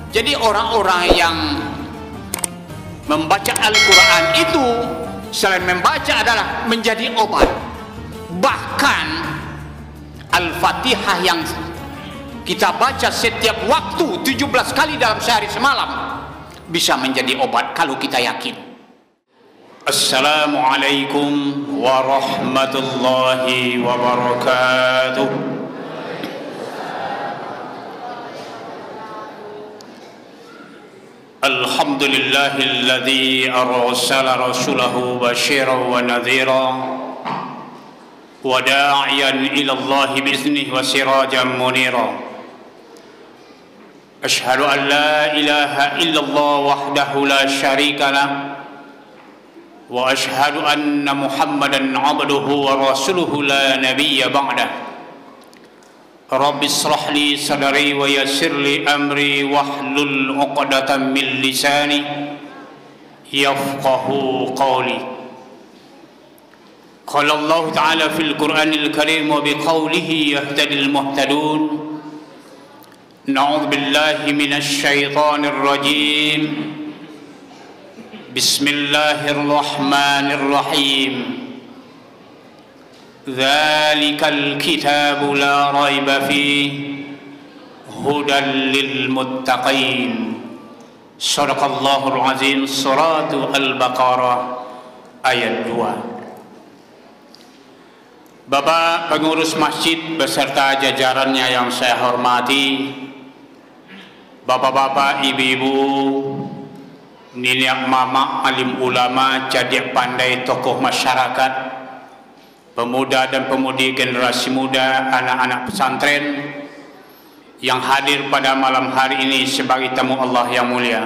Jadi orang-orang yang membaca Al-Quran itu selain membaca adalah menjadi obat. Bahkan Al-Fatihah yang kita baca setiap waktu 17 kali dalam sehari semalam bisa menjadi obat kalau kita yakin. Assalamualaikum warahmatullahi wabarakatuh. Alhamdulillahilladzi arsala rasulahu basyiran wa nadhira wa da'iyan ila Allah bi'iznihi wa sirajan munira. Ashhadu an la ilaha illallah wahdahu la syarika lah wa ashhadu anna Muhammadan 'abduhu wa rasuluhu la nabiyya ba'dah. Rabbi israh li sadri wa yassir li amri wahlul 'uqdatam min lisani yafqahu qawli. Qala Allah Ta'ala fil Qur'anil Karim wa biqawlihi yahtadil muhtadun. Na'udzu billahi minasy syaithanir rajim. Bismillahirrahmanirrahim. Dzalikal kitabu la raiba fihi hudan lil muttaqin. Shadaqallahul azim. Surat Al-Baqarah ayat 2. Bapak pengurus masjid beserta jajarannya yang saya hormati, bapak-bapak, ibu-ibu, niniak mama, alim ulama, cadik pandai, tokoh masyarakat, pemuda dan pemudi generasi muda, anak-anak pesantren yang hadir pada malam hari ini sebagai tamu Allah yang mulia.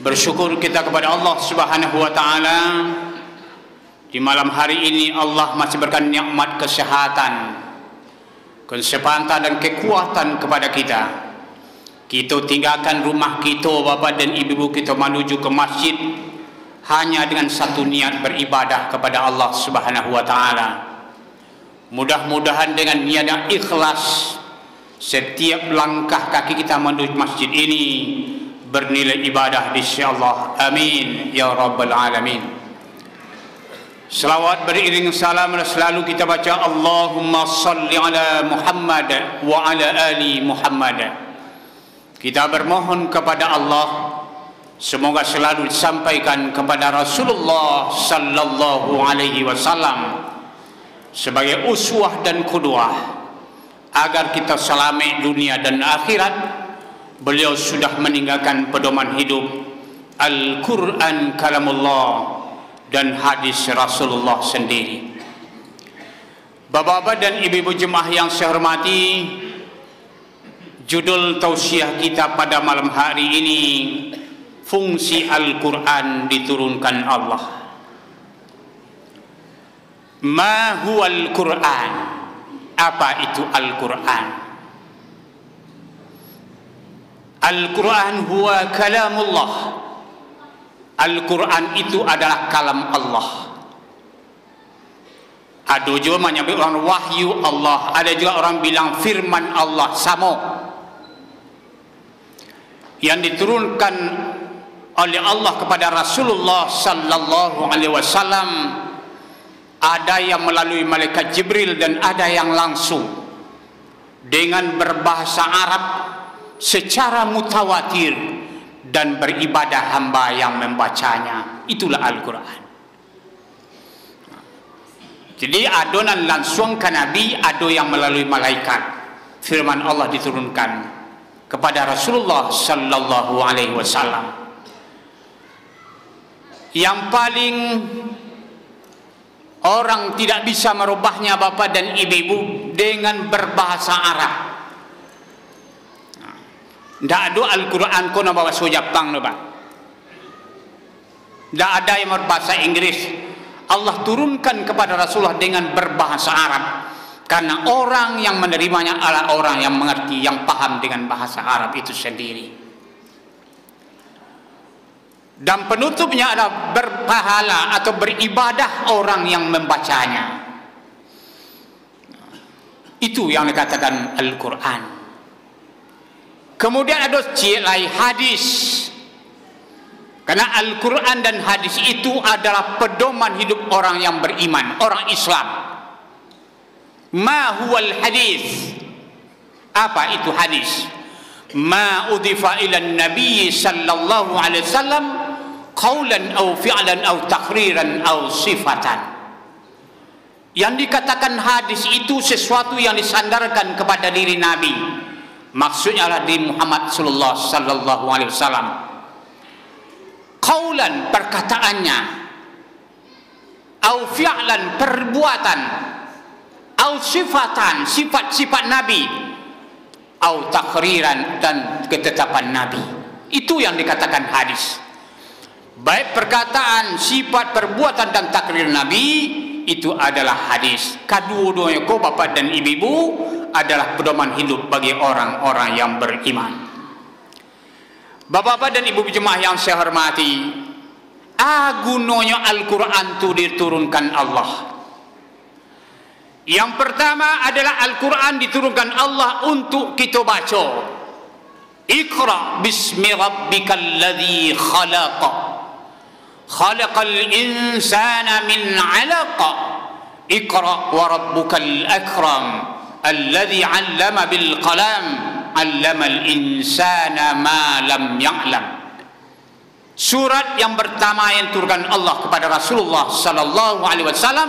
Bersyukur kita kepada Allah Subhanahu wa taala, di malam hari ini Allah masih berikan nikmat kesehatan, kesempatan dan kekuatan kepada kita. Kita tinggalkan rumah kita, bapak dan ibu kita, menuju ke masjid hanya dengan satu niat beribadah kepada Allah Subhanahu wa taala. Mudah-mudahan dengan niat yang ikhlas setiap langkah kaki kita menuju masjid ini bernilai ibadah di sisi Allah. Amin ya rabbal alamin. Selawat beriring salam selalu kita baca Allahumma salli ala Muhammad wa ala ali Muhammad. Kita bermohon kepada Allah semoga selalu disampaikan kepada Rasulullah sallallahu alaihi wasallam sebagai uswah dan qudwah agar kita selamat dunia dan akhirat. Beliau sudah meninggalkan pedoman hidup Al-Quran kalamullah dan hadis Rasulullah sendiri. Bapak-bapak dan ibu-ibu jemaah yang saya hormati, judul tausiah kita pada malam hari ini, fungsi Al-Quran diturunkan Allah. Ma huwa Al-Quran? Apa itu Al-Quran? Al-Quran huwa kalamullah. Al-Quran itu adalah kalam Allah. Ada juga menyebut orang wahyu Allah, ada juga orang bilang firman Allah, sama. Yang diturunkan oleh Allah kepada Rasulullah sallallahu alaihi wasallam, ada yang melalui malaikat Jibril dan ada yang langsung dengan berbahasa Arab secara mutawatir dan beribadah hamba yang membacanya. Itulah Al-Quran. Jadi adonan langsung ke Nabi, ada yang melalui malaikat. Firman Allah diturunkan kepada Rasulullah sallallahu alaihi wasallam. Yang paling orang tidak bisa merubahnya bapak dan ibu-ibu dengan berbahasa Arab. Tidak ada Al-Quran kau nak bahasa Jepang, Pak. Tidak ada yang berbahasa Inggris. Allah turunkan kepada Rasulullah dengan berbahasa Arab, karena orang yang menerimanya adalah orang yang mengerti, yang paham dengan bahasa Arab itu sendiri. Dan penutupnya adalah berpahala atau beribadah orang yang membacanya. Itu yang dikatakan Al-Quran. Kemudian ada cilai hadis. Karena Al-Quran dan hadis itu adalah pedoman hidup orang yang beriman, orang Islam. Ma huwal hadis? Apa itu hadis? Ma udhifa ila Nabi sallallahu alaihi wasallam qaulan aw fi'lan aw takhriran aw sifatan. Yang dikatakan hadis itu sesuatu yang disandarkan kepada diri Nabi. Maksudnya adalah di Muhammad sallallahu alaihi wasallam. Qaulan perkataannya, au fi'lan perbuatan, au sifatan sifat-sifat Nabi, au takhriran dan ketetapan Nabi. Itu yang dikatakan hadis. Baik perkataan, sifat, perbuatan dan takrir Nabi itu adalah hadis. Kedua-duanya ko bapak dan ibu adalah pedoman hidup bagi orang-orang yang beriman. Bapak-bapak dan ibu jemaah yang saya hormati, gunanya Al-Quran itu diturunkan Allah. Yang pertama adalah Al-Quran diturunkan Allah untuk kita baca. Iqra bismi rabbikal ladzi khalaq. Khalaqal insana min 'alaq. Iqra wa rabbukal akram. Alladzi 'allama bil qalam. 'Allamal insana ma lam ya'lam. Surat yang pertama yang diturunkan Allah kepada Rasulullah sallallahu alaihi wasallam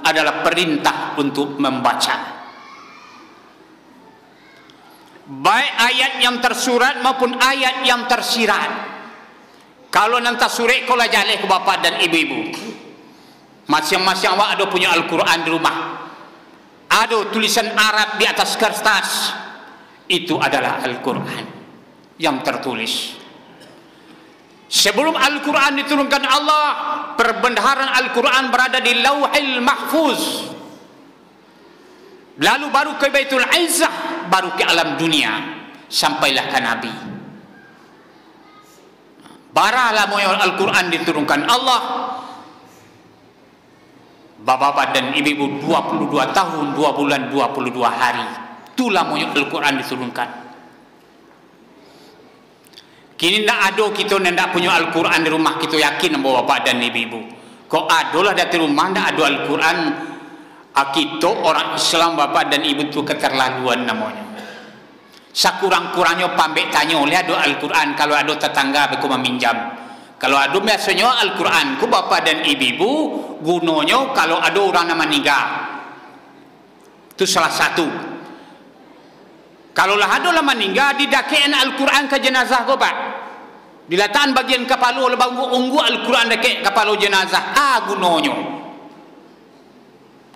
adalah perintah untuk membaca. Baik ayat yang tersurat maupun ayat yang tersirat. Kalau nanti surat kalau jaleh ke bapa dan ibu-ibu, masing-masing awak ada punya Al-Quran di rumah, ada tulisan Arab di atas kertas. Itu adalah Al-Quran yang tertulis. Sebelum Al-Quran diturunkan Allah, perbendaharaan Al-Quran berada di Lauhil Mahfuz. Lalu baru ke Baitul Izzah, baru ke alam dunia, sampailah ke Nabi. Baralah moyo Al-Quran diturunkan Allah. Bapak-bapak dan ibu-ibu 22 tahun, 2 bulan, 22 hari. Itulah moyo Al-Quran diturunkan. Kini tidak ada kita tidak punya Al-Quran di rumah, kita yakin bahwa bapak dan ibu-ibu. Kok adalah dari rumah tidak ada Al-Quran, kita orang Islam bapak dan ibu itu keterlaluan namanya. Sakurang-kurangnya pambek tanya oleh ada Al-Quran. Kalau ada tetangga aku meminjam. Kalau ada biasanya Al-Quran ku bapak dan ibu gunanya kalau ada orang nama meninggal. Itu salah satu. Kalau lah ada lama meninggal didakean Al-Quran ke jenazah ko pak. Diletakkan bagian kepala lebang unggu Al-Quran dake kepala jenazah. Gunanya.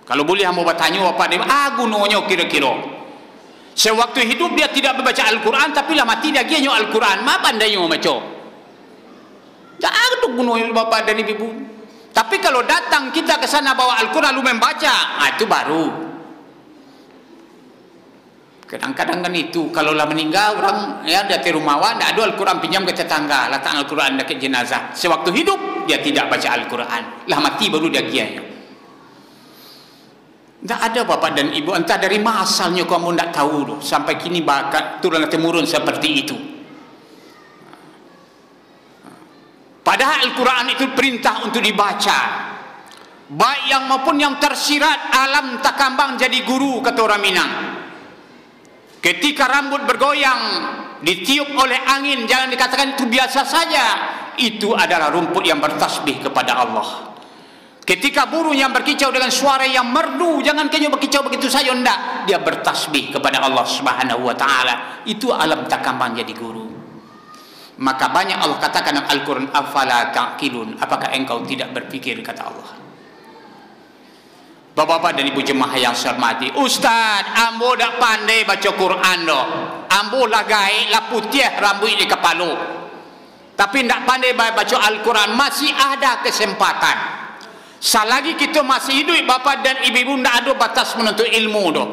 Kalau boleh hamba bertanya apa dia? Gunanya kira-kira. Sewaktu hidup dia tidak membaca Al-Quran, tapi lah mati dia nyo Al-Quran. Ma pandainya membaca. Tak ada gunanya bapak dan ibu. Tapi kalau datang kita ke sana bawa Al-Quran lu membaca, itu baru. Kadang-kadang kan itu kalau lah meninggal orang ya dari rumah awak tidak ada Al-Quran pinjam ke tetangga, letak Al-Quran dekat jenazah. Sewaktu hidup dia tidak baca Al-Quran, lah mati baru dia gianya. Tidak ada bapak dan ibu, entah dari mana asalnya kamu tidak tahu doh. Sampai kini bakat turun temurun seperti itu. Padahal Al-Quran itu perintah untuk dibaca. Baik yang maupun yang tersirat, alam tak kambang jadi guru kata orang Minang. Ketika rambut bergoyang ditiup oleh angin, jangan dikatakan itu biasa saja. Itu adalah rumput yang bertasbih kepada Allah. Ketika burung yang berkicau dengan suara yang merdu, jangan kayaknya berkicau begitu saja, enggak. Dia bertasbih kepada Allah Subhanahu wa taala. Itu alam takambang jadi guru. Maka banyak Allah katakan dalam Al-Quran, afala ta'qilun, apakah engkau tidak berpikir, kata Allah. Bapak-bapak dan ibu jemaah yang saya hormati, Ustaz, ambo dak pandai baca Quran doh. Ambo lah gaik lah putih rambut di kepala. Tapi ndak pandai baca Al-Quran, masih ada kesempatan. Selagi kita masih hidup bapak dan ibu ndak ada batas menuntut ilmu doh.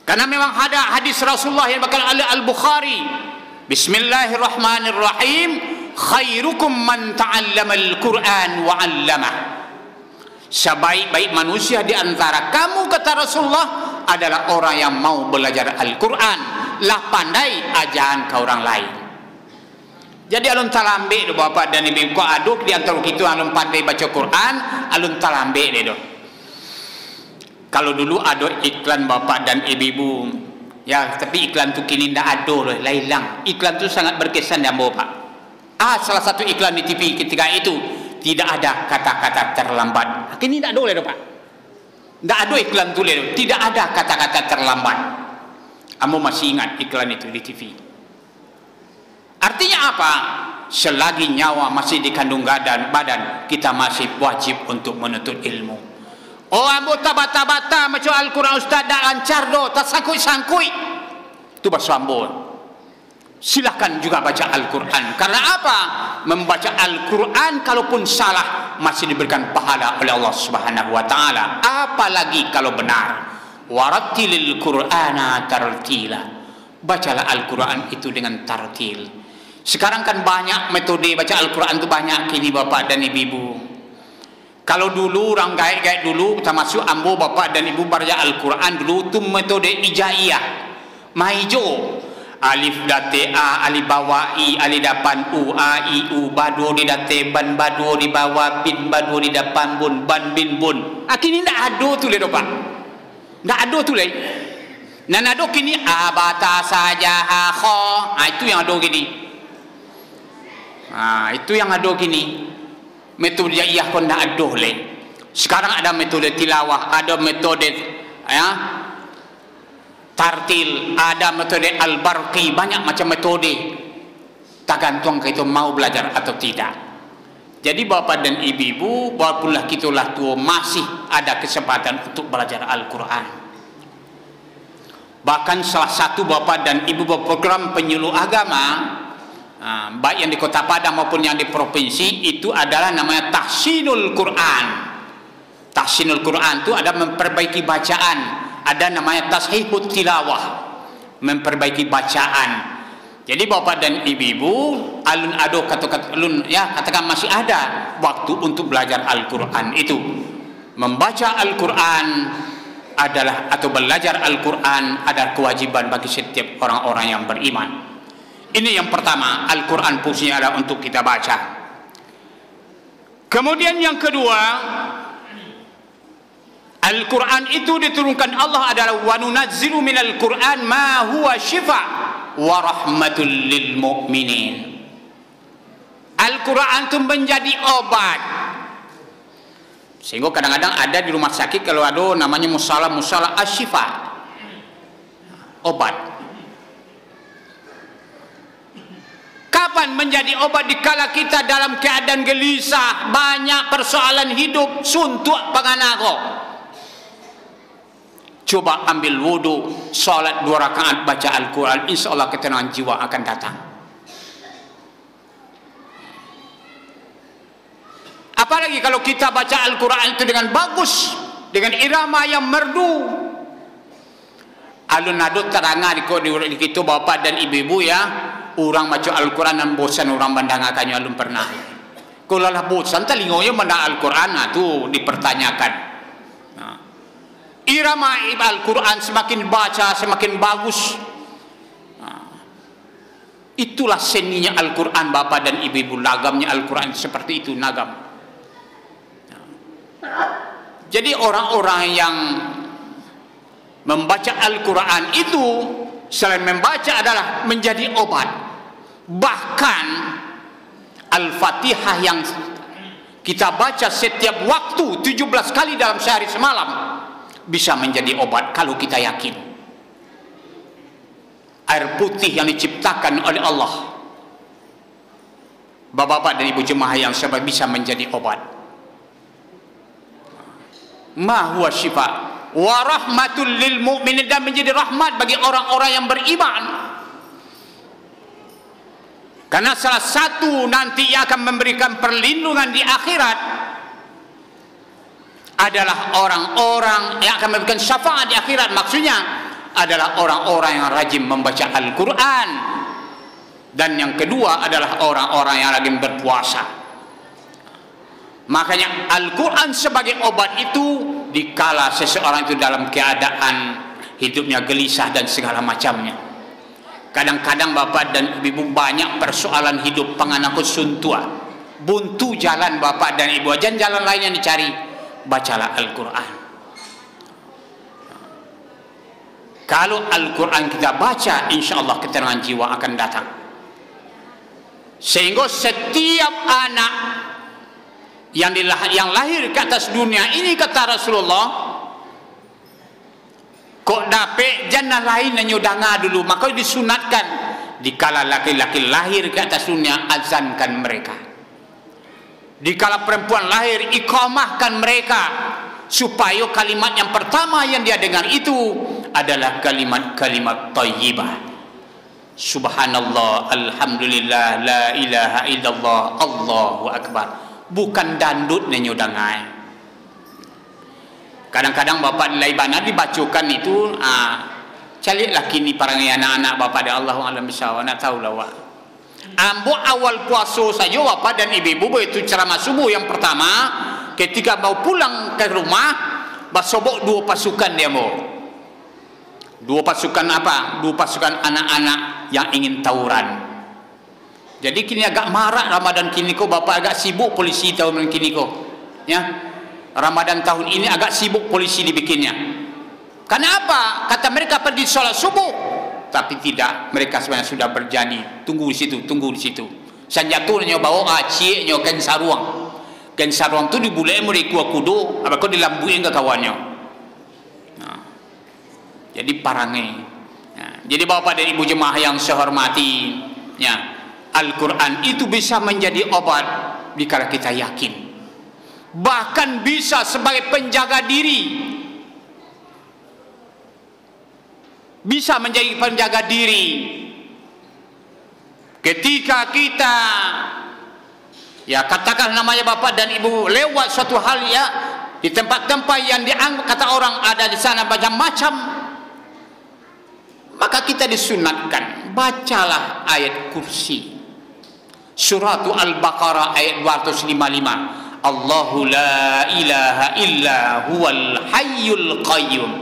Karena memang ada hadis Rasulullah yang bakal oleh Al-Bukhari. Bismillahirrahmanirrahim. Khairukum man ta'allama al-Quran wa 'allamah. Sebaik-baik manusia di antara kamu, kata Rasulullah, adalah orang yang mau belajar Al-Quran lah pandai ajaran ke orang lain. Jadi alun talambe do bapak dan ibu ko aduk di antara kita alun pandai baca Quran, alun talambe do. Kalau dulu ada iklan bapak dan ibu, ya tapi iklan tu kini ndak ada loh, hilang. Iklan tu sangat berkesan dan bapak. Salah satu iklan di TV ketika itu tidak ada kata-kata terlambat. Kini ndak ada loh pak. Ndak ada iklan tu loh, tidak ada kata-kata terlambat. Kamu masih ingat iklan itu di TV? Artinya apa? Selagi nyawa masih dikandung badan, kita masih wajib untuk menuntut ilmu. Oh, ambo bata-bata macam Al-Quran Ustaz dah lancar do, tak sangkui-sangkui. Itu bahasa ambo. Silakan juga baca Al-Quran. Karena apa? Membaca Al-Quran kalaupun salah masih diberikan pahala oleh Allah Subhanahu wa taala. Apalagi kalau benar. Warattilil Qur'ana tartila. Bacalah Al-Quran itu dengan tartil. Sekarang kan banyak metode baca Al-Quran itu banyak kini bapak dan ibu. Kalau dulu orang gaib-gaib dulu termasuk ambo bapak dan ibu baca Al-Quran dulu itu metode ijaiyah. Maijo. Alif date A, alif bawah I, alif depan U, A, I, U, badu di date ban, badu di bawah bin, badu di depan bun, ban bin bun. Kini tidak ada tu le pak. Tidak ada tu le. Dan ada kini abata saja kho. Itu yang ada kini. Itu yang ada kini. Metode iya kon tidak ada le. Sekarang ada metode tilawah, ada metode tartil, ada metode al-barqi, banyak macam metode. Tergantung kita mau belajar atau tidak. Jadi bapak dan ibu, walaupun kita lah tua masih ada kesempatan untuk belajar Al-Quran. Bahkan salah satu bapak dan ibu program penyuluh agama, baik yang di Kota Padang maupun yang di provinsi, itu adalah namanya tahsinul Quran. Tahsinul Quran itu ada memperbaiki bacaan. Ada namanya tashihut tilawah, memperbaiki bacaan. Jadi bapak dan ibu, alun ado kata-kata alun ya katakan masih ada waktu untuk belajar Al-Quran itu. Membaca Al-Quran adalah atau belajar Al-Quran adalah kewajiban bagi setiap orang-orang yang beriman. Ini yang pertama, Al-Quran fungsinya adalah untuk kita baca. Kemudian yang kedua, Al-Quran itu diturunkan Allah adalah wa nunazzilu minal Quran ma huwa syifa wa rahmatul lil mu'minin. Al-Quran itu menjadi obat. Sehingga kadang-kadang ada di rumah sakit kalau ada namanya musalah asyifa, obat. Kapan menjadi obat? Dikala kita dalam keadaan gelisah, banyak persoalan hidup, suntuk panganako. Coba ambil wudu, salat 2 rakaat, baca Al-Quran, insya Allah ketenangan jiwa akan datang. Apalagi kalau kita baca Al-Quran itu dengan bagus, dengan irama yang merdu. Alun adut terangah di kita bapak dan ibu-ibu ya, orang baca Al-Quran dan bosan orang mendengarkannya alun pernah. Kalau lah bosan telingonya mendengar Al-Quran, itu dipertanyakan. Irama Al-Quran semakin baca semakin bagus. Itulah seninya Al-Quran bapak dan ibu-ibu. Nagamnya Al-Quran seperti itu, nagam. Jadi orang-orang yang membaca Al-Quran itu selain membaca adalah menjadi obat. Bahkan Al-Fatihah yang kita baca setiap waktu 17 kali dalam sehari semalam bisa menjadi obat kalau kita yakin. Air putih yang diciptakan oleh Allah, bapak-bapak dan ibu jemaah yang sabar, bisa menjadi obat. Ma huwa syifa wa rahmatul lil mu'minin, dan menjadi rahmat bagi orang-orang yang beriman. Karena salah satu nanti yang akan memberikan perlindungan di akhirat adalah orang-orang yang akan memberikan syafaat di akhirat. Maksudnya adalah orang-orang yang rajin membaca Al-Quran. Dan yang kedua adalah orang-orang yang rajin berpuasa. Makanya Al-Quran sebagai obat itu dikala seseorang itu dalam keadaan hidupnya gelisah dan segala macamnya. Kadang-kadang bapak dan ibu banyak persoalan hidup panganakut suntua. Buntu jalan bapak dan ibu, ajan jalan lain yang dicari. Bacalah Al-Quran. Kalau Al-Quran kita baca, insya Allah ketenangan jiwa akan datang. Sehingga setiap anak yang lahir ke atas dunia ini, kata Rasulullah, kok dapat jannah lain nyudanga dulu, maka disunatkan dikala laki-laki lahir ke atas dunia, azankan mereka. Dikala perempuan lahir, iqamahkan mereka, supaya kalimat yang pertama yang dia dengar itu adalah kalimat-kalimat thayyibah. Subhanallah, alhamdulillah, la ilaha illallah, Allahu akbar. Bukan dandut nenyodangai. Kadang-kadang bapak di laibana dibacakan itu, calilah kini para anak-anak bapak dan Allahu alam bisawab, nak tahu lah wak. Ambo awal puasa saja bapak dan ibu-ibu itu ceramah subuh yang pertama, ketika mau pulang ke rumah, basobok 2 pasukan dia mau. 2 pasukan apa? 2 pasukan anak-anak yang ingin tawuran. Jadi kini agak marak Ramadan kini ko, bapak agak sibuk polisi tahun kini ko. Ya. Ramadan tahun ini agak sibuk polisi dibikinnya. Karena apa? Kata mereka pergi sholat subuh, tapi tidak, mereka sebenarnya sudah berjanji tunggu di situ, tunggu di situ. Sanjatunya bawa acik nyo ken saruang. Ken saruang tu dibulai mereka kudo, apa kau dilambuin ke kawannya. Nah. Jadi parangai. Nah. Jadi bapak dan ibu jemaah yang saya hormati, ya, Al-Quran itu bisa menjadi obat dikala kita yakin. Bahkan bisa sebagai penjaga diri. Bisa menjadi penjaga diri. Ketika kita, ya katakan namanya bapak dan ibu, lewat suatu hal ya, di tempat-tempat yang dianggap kata orang ada di sana macam-macam, maka kita disunatkan, bacalah ayat kursi. Surat Al-Baqarah ayat 255. Allahu la ilaha illa huwal hayyul qayyum.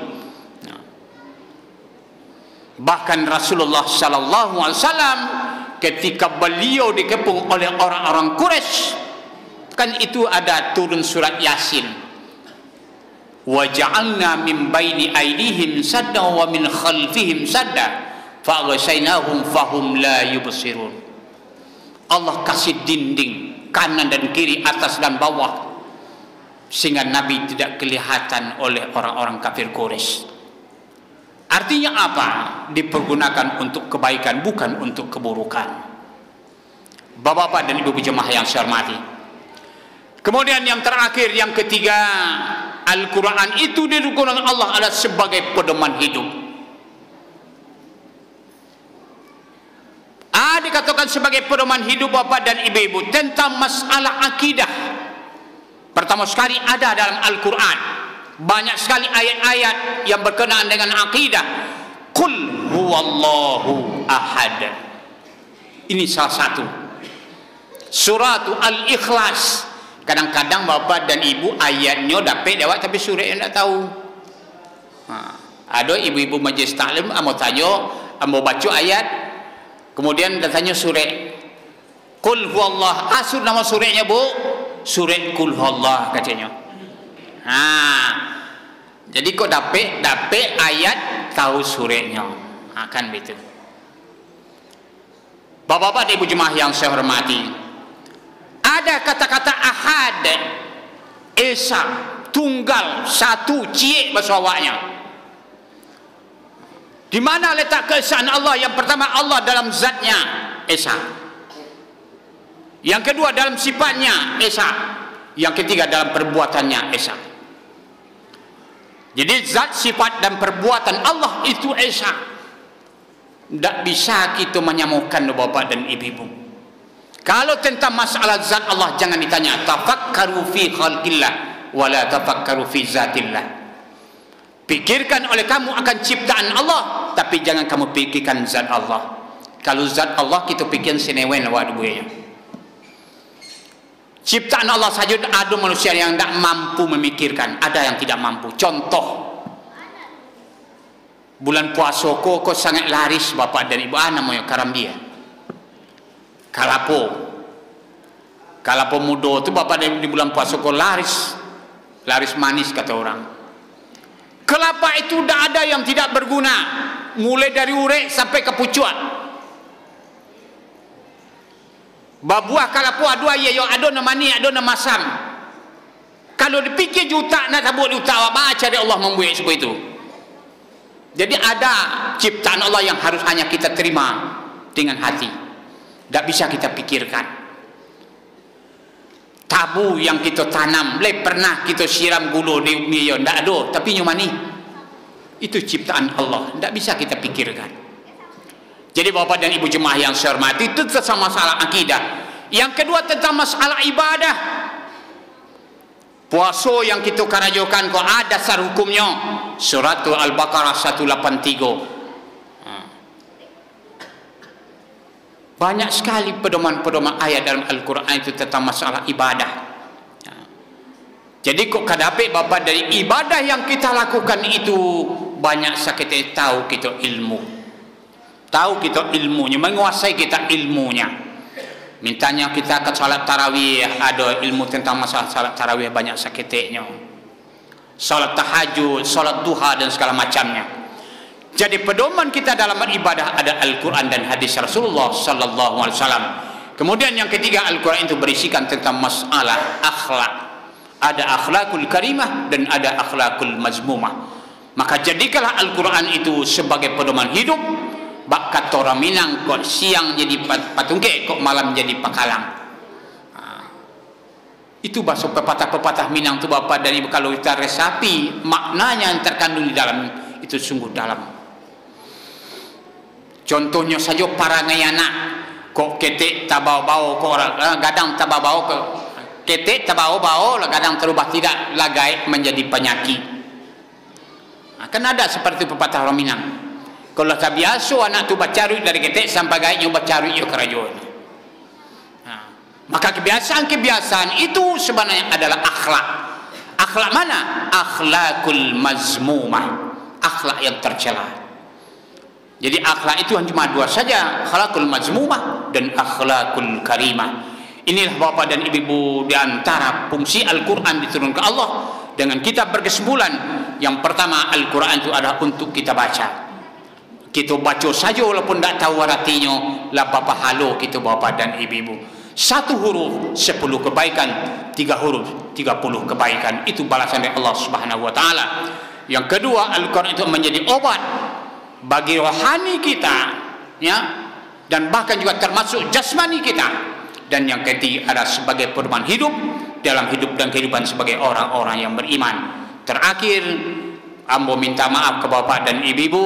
Bahkan Rasulullah sallallahu alaihi wasallam ketika beliau dikepung oleh orang-orang Quraisy, kan itu ada turun surat Yasin. Wa ja'alna min baini aydihim sadda wa min khalfihim sadda fa ghashaynahum fahum la yubsirun. Allah kasih dinding kanan dan kiri, atas dan bawah, sehingga Nabi tidak kelihatan oleh orang-orang kafir Quraisy. Artinya apa? Dipergunakan untuk kebaikan, bukan untuk keburukan. Bapak-bapak dan ibu jemaah yang saya hormati. Kemudian yang terakhir, yang ketiga, Al-Quran itu didukung Allah adalah sebagai pedoman hidup. Dikatakan sebagai pedoman hidup bapak dan ibu-ibu tentang masalah akidah. Pertama sekali ada dalam Al-Quran banyak sekali ayat-ayat yang berkenaan dengan akidah. Qul huwallahu ahad. Ini salah satu. Surat Al-Ikhlas. Kadang-kadang bapak dan ibu ayatnya dapat lewat tapi surah yang tak tahu. Ada ibu-ibu majlis taklim amo tanya, amo baca ayat, kemudian datanya surah Qul huwallah, asur nama surahnya bu, surah Qul huwallah katanya. Jadi kok dapat ayat tahu surahnya, akan begitu. Bapak-bapak dan ibu jemaah yang saya hormati, ada kata-kata ahad, esa, tunggal, satu, cie bahasa awaknya. Di mana letak keesaan Allah? Yang pertama, Allah dalam zatnya esa. Yang kedua dalam sifatnya esa. Yang ketiga dalam perbuatannya esa. Jadi zat, sifat dan perbuatan Allah itu esa. Tidak bisa kita menyamakan bapak dan ibu-ibu. Kalau tentang masalah zat Allah jangan ditanya tafakkaru fi khalqillah wala tafakkaru fi zatillah. Pikirkan oleh kamu akan ciptaan Allah, tapi jangan kamu pikirkan zat Allah. Kalau zat Allah kita pikirkan senewen lawat buaya. Ciptaan Allah saja ada manusia yang tidak mampu memikirkan, ada yang tidak mampu. Contoh, Bulan puasa ko sangat laris bapak dan ibu. Namanya karambia. Kalapo mudo tu bapak dan di bulan puasa ko laris manis kata orang. Kelapa itu tidak ada yang tidak berguna, mulai dari urek sampai ke pucuan. Babuah kalapo adua yo ado nama ni ado nama masam. Kalau dipikir juta nak tabut juta apa cari Allah membuat seperti itu. Jadi ada ciptaan Allah yang harus hanya kita terima dengan hati. Tak bisa kita pikirkan. Tabu yang kita tanam, pernah kita siram gulu di bumi yo ndak ada, tapi nyumani. Itu ciptaan Allah, ndak bisa kita pikirkan. Jadi Bapak dan Ibu jemaah yang saya hormati, itu tentang masalah akidah. Yang kedua tentang masalah ibadah. Puasa yang kita karajokan kok ada dasar hukumnya. Surat Al-Baqarah 183. Banyak sekali pedoman-pedoman ayat dalam Al-Quran itu tentang masalah ibadah. Jadi kok kadapi Bapak dari ibadah yang kita lakukan itu banyak sakit tahu kita ilmu. Tahu kita ilmunya, menguasai kita ilmunya. Mintanya kita ke salat tarawih, ada ilmu tentang masalah salat tarawih banyak sakitnya. Salat tahajud, salat duha dan segala macamnya. Jadi pedoman kita dalam beribadah ada Al-Quran dan hadis Rasulullah sallallahu alaihi wasallam. Kemudian yang ketiga, Al-Quran itu berisikan tentang masalah akhlak. Ada akhlakul karimah dan ada akhlakul mazmumah. Maka jadikanlah Al-Quran itu sebagai pedoman hidup. Bak kata orang Minang kok siang jadi patungke, kok malam jadi pakalang. Itu bahasa pepatah-pepatah Minang tu Bapak, dari kalau kita resapi maknanya yang terkandung di dalam itu sungguh dalam. Contohnya saja para ngayana kok ketek tabau-bau kok orang gadang tabau-bau ke ketek tabau-bau gadang terubah tidak lagai menjadi penyakit. Kan ada seperti pepatah orang Minang. Kalau tak biasa anak tu bacarut dari ketek sampai gaitnya bacarut yo kerajaan. Maka kebiasaan itu sebenarnya adalah akhlak. Akhlak mana? Akhlakul mazmumah. Akhlak yang tercela. Jadi akhlak itu hanya cuma dua saja, akhlakul mazmumah dan akhlakul karimah. Inilah Bapak dan Ibu di antara fungsi Al-Quran diturunkan Allah dengan kita berkesimpulan. Yang pertama, Al-Quran itu adalah untuk kita baca. Kita baca saja walaupun tak tahu artinya, lah Bapak halo kita Bapak dan Ibu. 1 huruf 10 kebaikan, 3 huruf 30 kebaikan. Itu balasan dari Allah Subhanahu wa taala. Yang kedua, Al-Quran itu menjadi obat bagi rohani kita, ya, dan bahkan juga termasuk jasmani kita. Dan yang ketiga adalah sebagai pedoman hidup dalam hidup dan kehidupan sebagai orang-orang yang beriman. Terakhir, ambo minta maaf ke Bapak dan Ibu,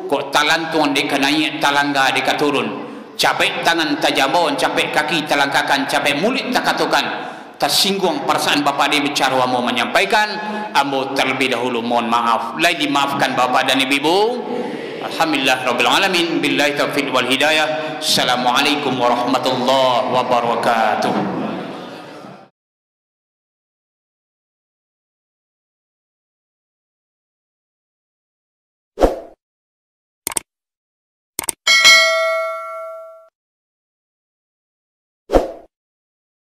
kok talantung dikenai talangga dikaturun, capek tangan tajabon, capek kaki talangkakan, capek mulut takatukan, tersinggung perasaan Bapak di bicara mau menyampaikan, ambo terlebih dahulu mohon maaf. Lai dimaafkan Bapak dan Ibu. Alhamdulillah rabbil alamin, billahi taufiq wal hidayah. Assalamualaikum warahmatullahi wabarakatuh.